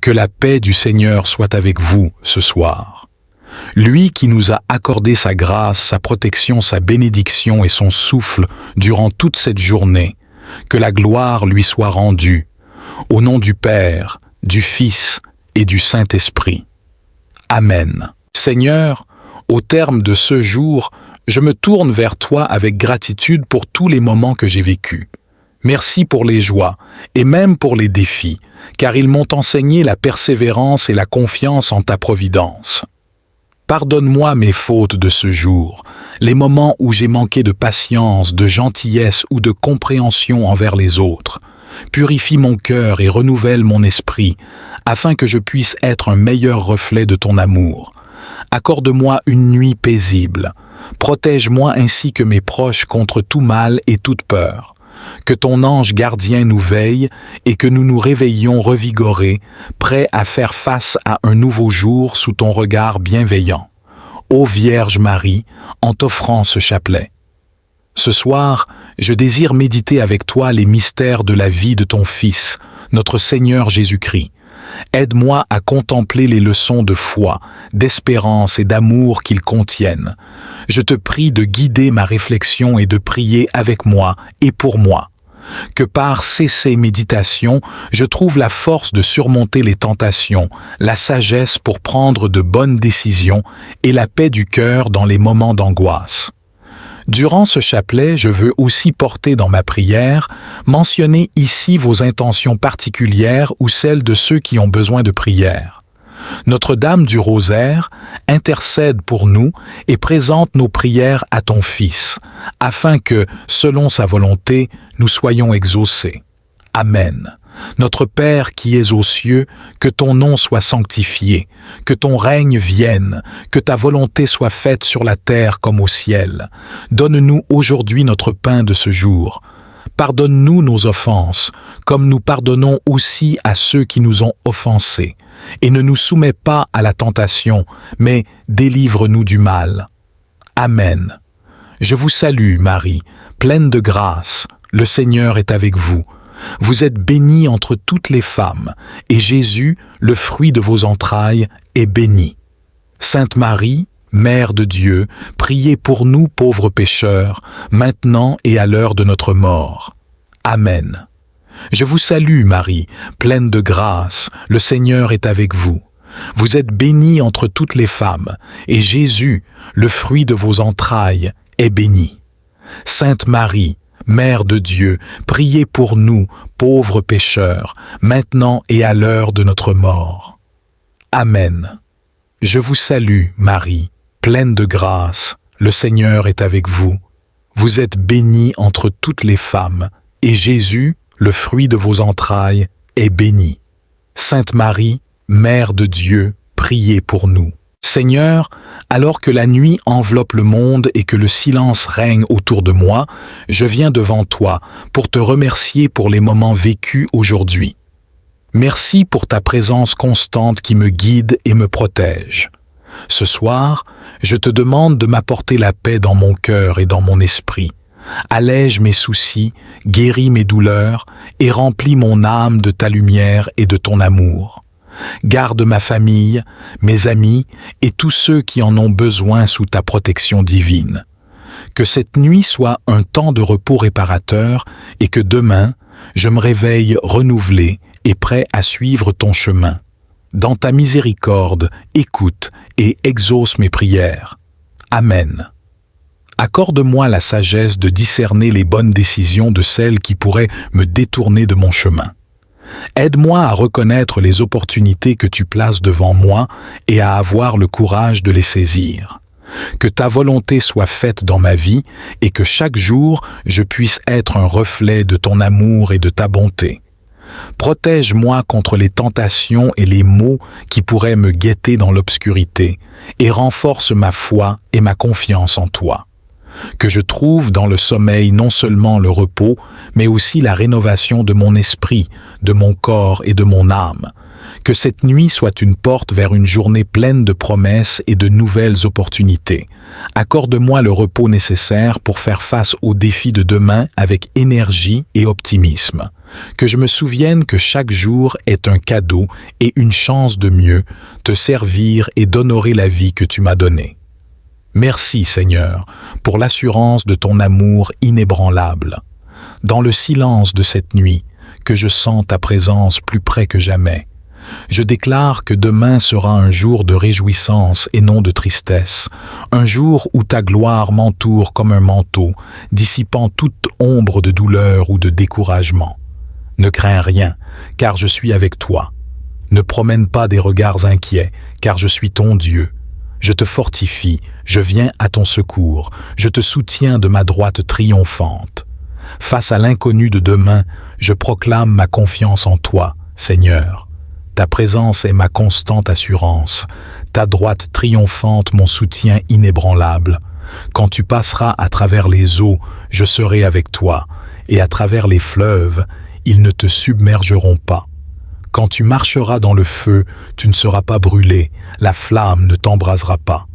Que la paix du Seigneur soit avec vous ce soir. Lui qui nous a accordé sa grâce, sa protection, sa bénédiction et son souffle durant toute cette journée, que la gloire lui soit rendue, au nom du Père, du Fils et du Saint-Esprit. Amen. Seigneur, au terme de ce jour, je me tourne vers toi avec gratitude pour tous les moments que j'ai vécus. Merci pour les joies et même pour les défis, car ils m'ont enseigné la persévérance et la confiance en ta providence. Pardonne-moi mes fautes de ce jour, les moments où j'ai manqué de patience, de gentillesse ou de compréhension envers les autres. Purifie mon cœur et renouvelle mon esprit, afin que je puisse être un meilleur reflet de ton amour. Accorde-moi une nuit paisible. Protège-moi ainsi que mes proches contre tout mal et toute peur. Que ton ange gardien nous veille et que nous nous réveillions revigorés, prêts à faire face à un nouveau jour sous ton regard bienveillant. Ô Vierge Marie, en t'offrant ce chapelet. Ce soir, je désire méditer avec toi les mystères de la vie de ton Fils, notre Seigneur Jésus-Christ. Aide-moi à contempler les leçons de foi, d'espérance et d'amour qu'ils contiennent. Je te prie de guider ma réflexion et de prier avec moi et pour moi. Que par ces méditations, je trouve la force de surmonter les tentations, la sagesse pour prendre de bonnes décisions et la paix du cœur dans les moments d'angoisse. Durant ce chapelet, je veux aussi porter dans ma prière, mentionner ici vos intentions particulières ou celles de ceux qui ont besoin de prière. Notre-Dame du Rosaire intercède pour nous et présente nos prières à ton Fils, afin que, selon sa volonté, nous soyons exaucés. Amen. Notre Père qui es aux cieux, que ton nom soit sanctifié, que ton règne vienne, que ta volonté soit faite sur la terre comme au ciel. Donne-nous aujourd'hui notre pain de ce jour. Pardonne-nous nos offenses, comme nous pardonnons aussi à ceux qui nous ont offensés. Et ne nous soumets pas à la tentation, mais délivre-nous du mal. Amen. Je vous salue, Marie, pleine de grâce. Le Seigneur est avec vous. Vous êtes bénie entre toutes les femmes, et Jésus, le fruit de vos entrailles, est béni. Sainte Marie, Mère de Dieu, priez pour nous pauvres pécheurs, maintenant et à l'heure de notre mort. Amen. Je vous salue, Marie, pleine de grâce, le Seigneur est avec vous. Vous êtes bénie entre toutes les femmes, et Jésus, le fruit de vos entrailles, est béni. Sainte Marie, Mère de Dieu, priez pour nous, pauvres pécheurs, maintenant et à l'heure de notre mort. Amen. Je vous salue, Marie, pleine de grâce, le Seigneur est avec vous. Vous êtes bénie entre toutes les femmes, et Jésus, le fruit de vos entrailles, est béni. Sainte Marie, Mère de Dieu, priez pour nous. Seigneur, alors que la nuit enveloppe le monde et que le silence règne autour de moi, je viens devant toi pour te remercier pour les moments vécus aujourd'hui. Merci pour ta présence constante qui me guide et me protège. Ce soir, je te demande de m'apporter la paix dans mon cœur et dans mon esprit. Allège mes soucis, guéris mes douleurs et remplis mon âme de ta lumière et de ton amour. Garde ma famille, mes amis et tous ceux qui en ont besoin sous ta protection divine. Que cette nuit soit un temps de repos réparateur et que demain, je me réveille renouvelé et prêt à suivre ton chemin. Dans ta miséricorde, écoute et exauce mes prières. Amen. Accorde-moi la sagesse de discerner les bonnes décisions de celles qui pourraient me détourner de mon chemin. Aide-moi à reconnaître les opportunités que tu places devant moi et à avoir le courage de les saisir. Que ta volonté soit faite dans ma vie et que chaque jour je puisse être un reflet de ton amour et de ta bonté. Protège-moi contre les tentations et les maux qui pourraient me guetter dans l'obscurité et renforce ma foi et ma confiance en toi. Que je trouve dans le sommeil non seulement le repos, mais aussi la rénovation de mon esprit, de mon corps et de mon âme. Que cette nuit soit une porte vers une journée pleine de promesses et de nouvelles opportunités. Accorde-moi le repos nécessaire pour faire face aux défis de demain avec énergie et optimisme. Que je me souvienne que chaque jour est un cadeau et une chance de mieux te servir et d'honorer la vie que tu m'as donnée. Merci, Seigneur, pour l'assurance de ton amour inébranlable. Dans le silence de cette nuit, que je sens ta présence plus près que jamais. Je déclare que demain sera un jour de réjouissance et non de tristesse, un jour où ta gloire m'entoure comme un manteau, dissipant toute ombre de douleur ou de découragement. Ne crains rien, car je suis avec toi. Ne promène pas des regards inquiets, car je suis ton Dieu. Je te fortifie, je viens à ton secours, je te soutiens de ma droite triomphante. Face à l'inconnu de demain, je proclame ma confiance en toi, Seigneur. Ta présence est ma constante assurance, ta droite triomphante mon soutien inébranlable. Quand tu passeras à travers les eaux, je serai avec toi, et à travers les fleuves, ils ne te submergeront pas. Quand tu marcheras dans le feu, tu ne seras pas brûlé, la flamme ne t'embrasera pas.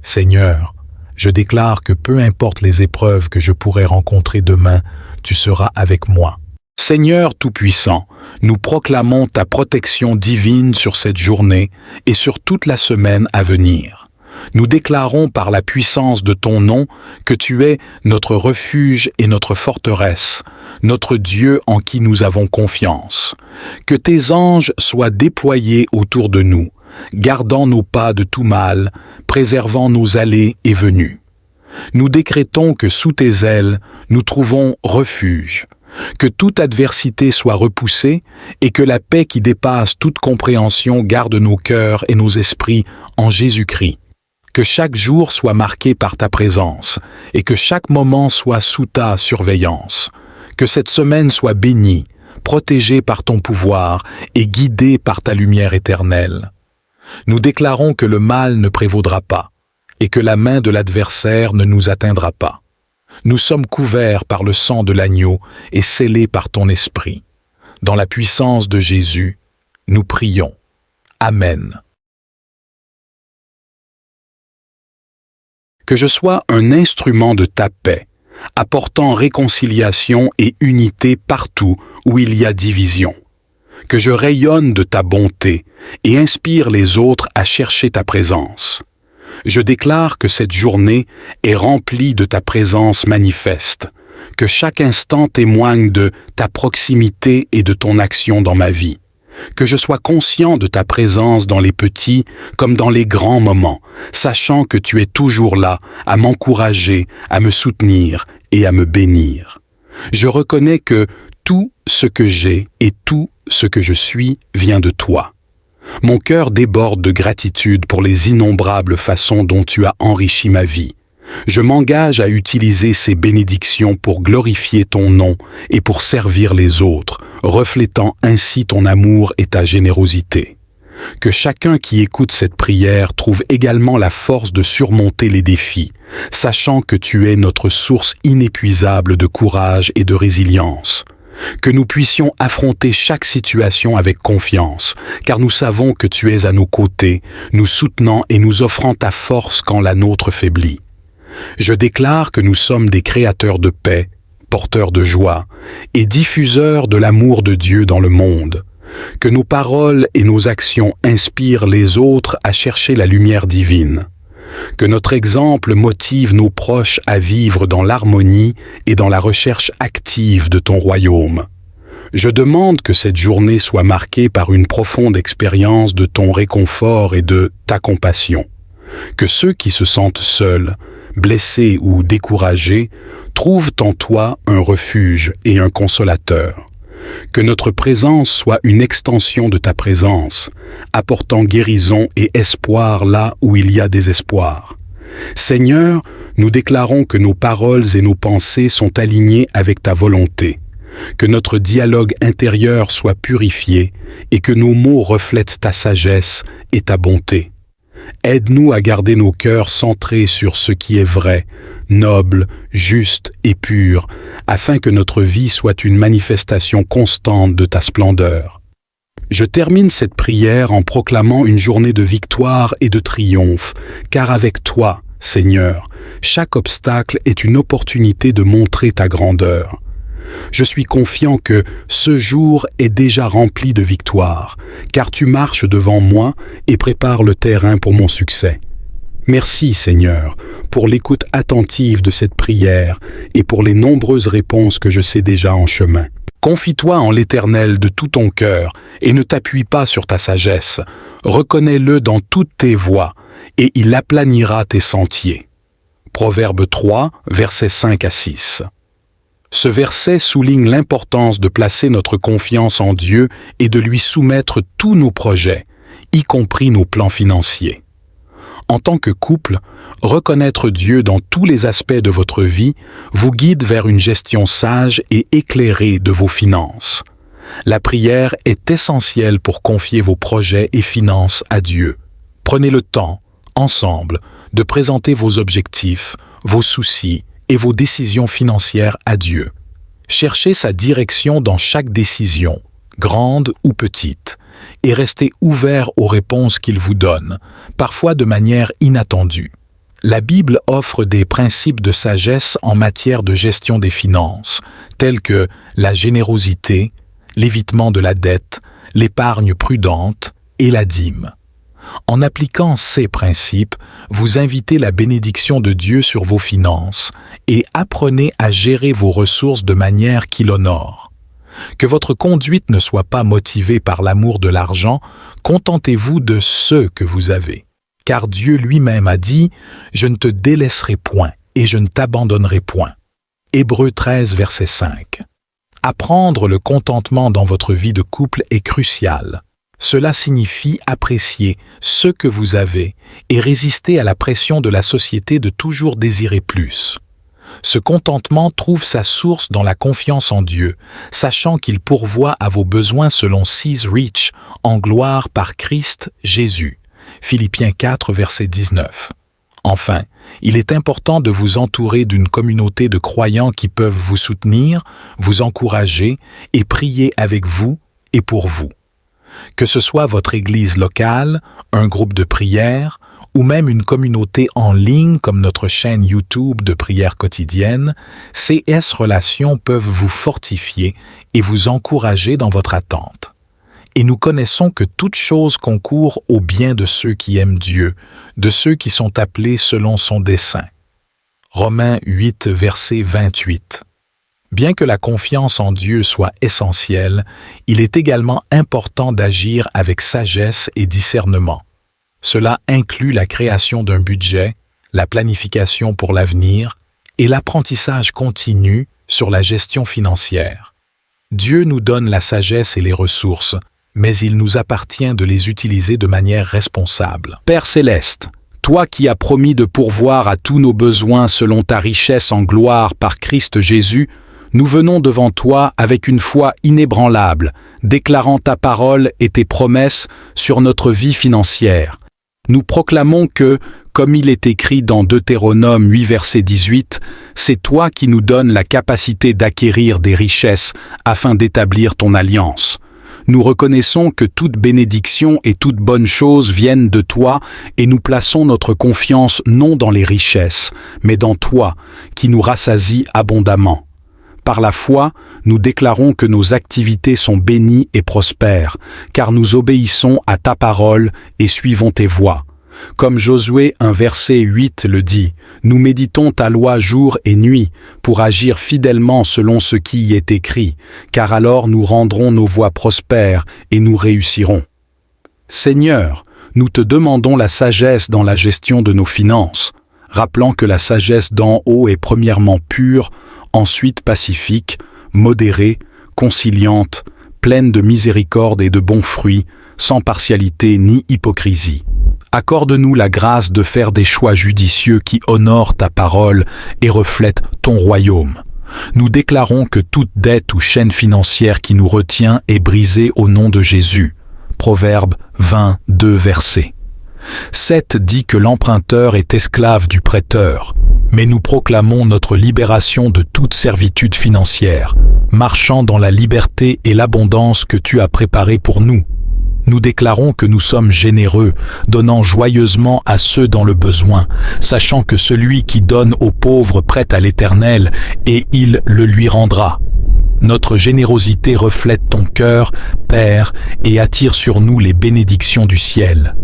Seigneur, je déclare que peu importe les épreuves que je pourrai rencontrer demain, tu seras avec moi. Seigneur Tout-Puissant, nous proclamons ta protection divine sur cette journée et sur toute la semaine à venir. Nous déclarons par la puissance de ton nom que tu es notre refuge et notre forteresse, notre Dieu en qui nous avons confiance. Que tes anges soient déployés autour de nous, gardant nos pas de tout mal, préservant nos allées et venues. Nous décrétons que sous tes ailes, nous trouvons refuge, que toute adversité soit repoussée et que la paix qui dépasse toute compréhension garde nos cœurs et nos esprits en Jésus-Christ. Que chaque jour soit marqué par ta présence et que chaque moment soit sous ta surveillance. Que cette semaine soit bénie, protégée par ton pouvoir et guidée par ta lumière éternelle. Nous déclarons que le mal ne prévaudra pas et que la main de l'adversaire ne nous atteindra pas. Nous sommes couverts par le sang de l'agneau et scellés par ton esprit. Dans la puissance de Jésus, nous prions. Amen. Que je sois un instrument de ta paix, apportant réconciliation et unité partout où il y a division. Que je rayonne de ta bonté et inspire les autres à chercher ta présence. Je déclare que cette journée est remplie de ta présence manifeste, que chaque instant témoigne de ta proximité et de ton action dans ma vie. Que je sois conscient de ta présence dans les petits comme dans les grands moments, sachant que tu es toujours là à m'encourager, à me soutenir et à me bénir. Je reconnais que tout ce que j'ai et tout ce que je suis vient de toi. Mon cœur déborde de gratitude pour les innombrables façons dont tu as enrichi ma vie. Je m'engage à utiliser ces bénédictions pour glorifier ton nom et pour servir les autres, reflétant ainsi ton amour et ta générosité. Que chacun qui écoute cette prière trouve également la force de surmonter les défis, sachant que tu es notre source inépuisable de courage et de résilience. Que nous puissions affronter chaque situation avec confiance, car nous savons que tu es à nos côtés, nous soutenant et nous offrant ta force quand la nôtre faiblit. Je déclare que nous sommes des créateurs de paix, porteurs de joie et diffuseurs de l'amour de Dieu dans le monde. Que nos paroles et nos actions inspirent les autres à chercher la lumière divine. Que notre exemple motive nos proches à vivre dans l'harmonie et dans la recherche active de ton royaume. Je demande que cette journée soit marquée par une profonde expérience de ton réconfort et de ta compassion. Que ceux qui se sentent seuls, blessés ou découragés, trouvent en toi un refuge et un consolateur. Que notre présence soit une extension de ta présence, apportant guérison et espoir là où il y a désespoir. Seigneur, nous déclarons que nos paroles et nos pensées sont alignées avec ta volonté, que notre dialogue intérieur soit purifié et que nos mots reflètent ta sagesse et ta bonté. Aide-nous à garder nos cœurs centrés sur ce qui est vrai, noble, juste et pur, afin que notre vie soit une manifestation constante de ta splendeur. Je termine cette prière en proclamant une journée de victoire et de triomphe, car avec toi, Seigneur, chaque obstacle est une opportunité de montrer ta grandeur. Je suis confiant que ce jour est déjà rempli de victoires, car tu marches devant moi et prépares le terrain pour mon succès. Merci Seigneur pour l'écoute attentive de cette prière et pour les nombreuses réponses que je sais déjà en chemin. Confie-toi en l'Éternel de tout ton cœur et ne t'appuie pas sur ta sagesse. Reconnais-le dans toutes tes voies et il aplanira tes sentiers. Proverbe 3, versets 5 à 6. Ce verset souligne l'importance de placer notre confiance en Dieu et de lui soumettre tous nos projets, y compris nos plans financiers. En tant que couple, reconnaître Dieu dans tous les aspects de votre vie vous guide vers une gestion sage et éclairée de vos finances. La prière est essentielle pour confier vos projets et finances à Dieu. Prenez le temps, ensemble, de présenter vos objectifs, vos soucis et vos décisions financières à Dieu. Cherchez sa direction dans chaque décision, grande ou petite, et restez ouvert aux réponses qu'il vous donne, parfois de manière inattendue. La Bible offre des principes de sagesse en matière de gestion des finances, tels que la générosité, l'évitement de la dette, l'épargne prudente et la dîme. En appliquant ces principes, vous invitez la bénédiction de Dieu sur vos finances et apprenez à gérer vos ressources de manière qui l'honore. Que votre conduite ne soit pas motivée par l'amour de l'argent, contentez-vous de ce que vous avez. Car Dieu lui-même a dit « Je ne te délaisserai point et je ne t'abandonnerai point ». Hébreux 13, verset 5. Apprendre le contentement dans votre vie de couple est crucial. Cela signifie apprécier ce que vous avez et résister à la pression de la société de toujours désirer plus. Ce contentement trouve sa source dans la confiance en Dieu, sachant qu'il pourvoit à vos besoins selon Sees Rich, en gloire par Christ Jésus. Philippiens 4, verset 19. Enfin, il est important de vous entourer d'une communauté de croyants qui peuvent vous soutenir, vous encourager et prier avec vous et pour vous. Que ce soit votre église locale, un groupe de prière, ou même une communauté en ligne comme notre chaîne YouTube de prière quotidienne, CS Relations peuvent vous fortifier et vous encourager dans votre attente. Et nous connaissons que toute chose concourt au bien de ceux qui aiment Dieu, de ceux qui sont appelés selon son dessein. Romains 8, verset 28. Bien que la confiance en Dieu soit essentielle, il est également important d'agir avec sagesse et discernement. Cela inclut la création d'un budget, la planification pour l'avenir et l'apprentissage continu sur la gestion financière. Dieu nous donne la sagesse et les ressources, mais il nous appartient de les utiliser de manière responsable. Père céleste, toi qui as promis de pourvoir à tous nos besoins selon ta richesse en gloire par Christ Jésus, nous venons devant toi avec une foi inébranlable, déclarant ta parole et tes promesses sur notre vie financière. Nous proclamons que, comme il est écrit dans Deutéronome 8, verset 18, c'est toi qui nous donnes la capacité d'acquérir des richesses afin d'établir ton alliance. Nous reconnaissons que toute bénédiction et toute bonne chose viennent de toi et nous plaçons notre confiance non dans les richesses, mais dans toi, qui nous rassasie abondamment. Par la foi, nous déclarons que nos activités sont bénies et prospères, car nous obéissons à ta parole et suivons tes voies. Comme Josué 1 verset 8 le dit, nous méditons ta loi jour et nuit pour agir fidèlement selon ce qui y est écrit, car alors nous rendrons nos voies prospères et nous réussirons. Seigneur, nous te demandons la sagesse dans la gestion de nos finances, rappelant que la sagesse d'en haut est premièrement pure, ensuite pacifique, modérée, conciliante, pleine de miséricorde et de bons fruits, sans partialité ni hypocrisie. Accorde-nous la grâce de faire des choix judicieux qui honorent ta parole et reflètent ton royaume. Nous déclarons que toute dette ou chaîne financière qui nous retient est brisée au nom de Jésus. Proverbe 22 versets. 7 dit que l'emprunteur est esclave du prêteur, mais nous proclamons notre libération de toute servitude financière, marchant dans la liberté et l'abondance que tu as préparée pour nous. Nous déclarons que nous sommes généreux, donnant joyeusement à ceux dans le besoin, sachant que celui qui donne aux pauvres prête à l'Éternel, et il le lui rendra. Notre générosité reflète ton cœur, Père, et attire sur nous les bénédictions du ciel.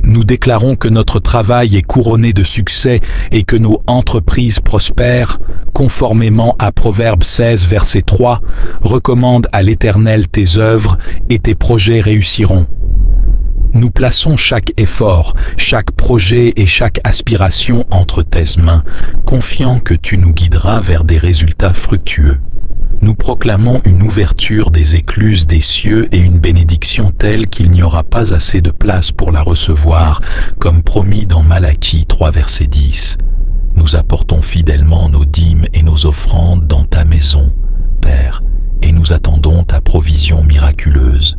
Nous déclarons que notre travail est couronné de succès et que nos entreprises prospèrent, conformément à Proverbe 16, verset 3, recommande à l'Éternel tes œuvres et tes projets réussiront. Nous plaçons chaque effort, chaque projet et chaque aspiration entre tes mains, confiant que tu nous guideras vers des résultats fructueux. Nous proclamons une ouverture des écluses des cieux et une bénédiction telle qu'il n'y aura pas assez de place pour la recevoir, comme promis dans Malachie 3 verset 10. Nous apportons fidèlement nos dîmes et nos offrandes dans ta maison, Père, et nous attendons ta provision miraculeuse.